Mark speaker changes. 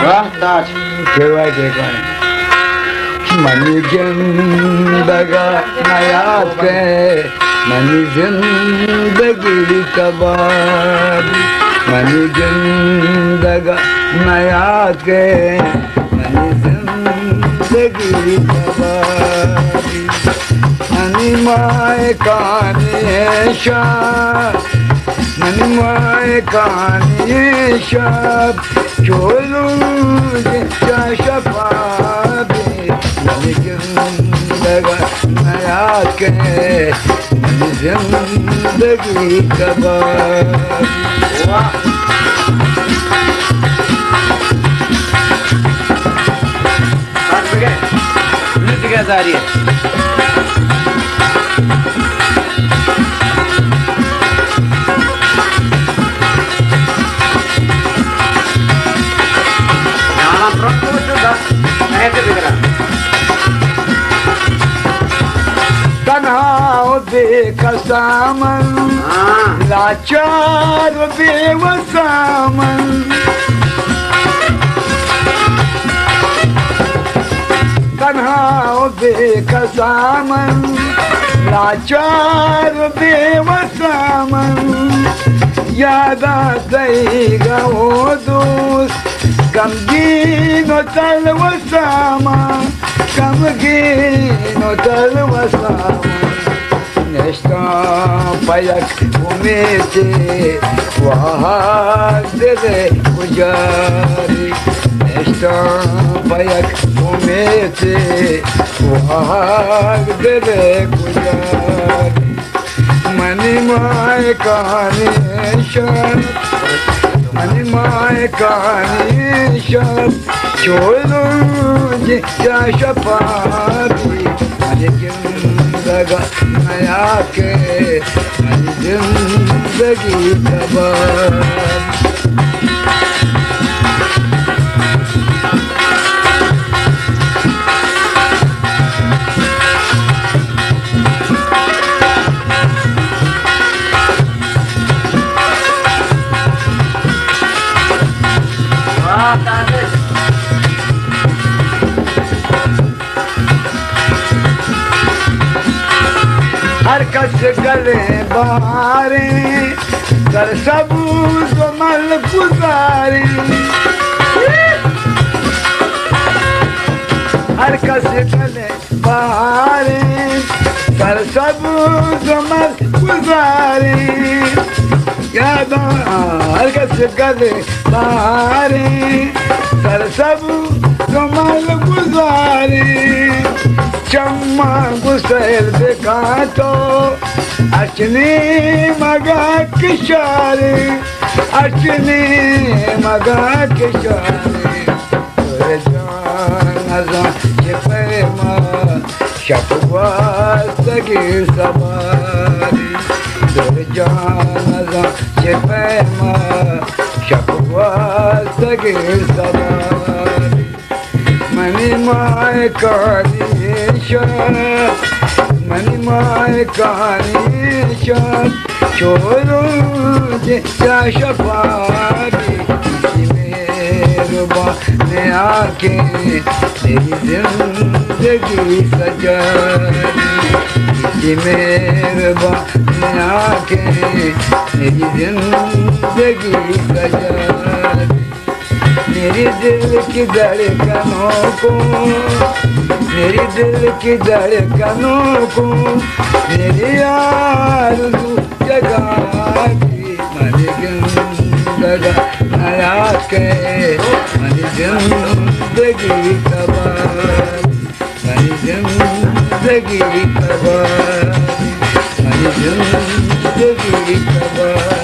Speaker 1: वाह ताज
Speaker 2: केवाय केवाय मनी जिंदगा नया के मनी जिंदगी कबाब मनी जिंदगा नया के मनी जिंदगी कबाब मनी माए काने शाह मनी माए काने शाह चोलू शफाबे मनी जिंदगा नया के मनी जिंदगी कबाब
Speaker 1: नृत्य क्या जा रही है
Speaker 2: तन्हा बेकसामन लाचार बेवसामन तन्हा बेकसामन लाचार बेवसामन याद आएगा वो दोस्त गमगीनो तलवसामा गमगीनो तलवसामा नेश्ता पलक उमेचे वहाँ दिले गुजारी नेश्ता पलक उमेचे वहाँ दिले गुजारी मनी माए कहानी शान मनी माए कहानी शान चोलू जिया शफाबी मनी जिंदगा नया के मनी जिंदगी कबाब हर कस गले बारे कर सबूत मल गुजारे हर कस गले बारे कर सबूत मल गुजारे याद हर कस गले बारे कर सबूत मल गुजारे चम्मा गुस्सेल देखा तो अर्चने मगा किशारे अर्चने मगा किशारे तोरे जान ये प्रेमा शकुवा सगी सवारी तोरे जान ये प्रेमा शकुवा सगी सवारी मनी माए कहानी शान मनी माए कहानी शान छोड़ो जिया शफाबी मेरे आके तेरी जिंदगी सजानी मेरे आके तेरी जिंदगी सजानी मेरी दिल की धड़कनों को मेरी दिल की धड़कनों को मेरी आरज़ू जगाती मनी जिंदगा नया के मनी जिंदगी कबाब मनी जिंदगी कबाब मनी जिंदगी कबाब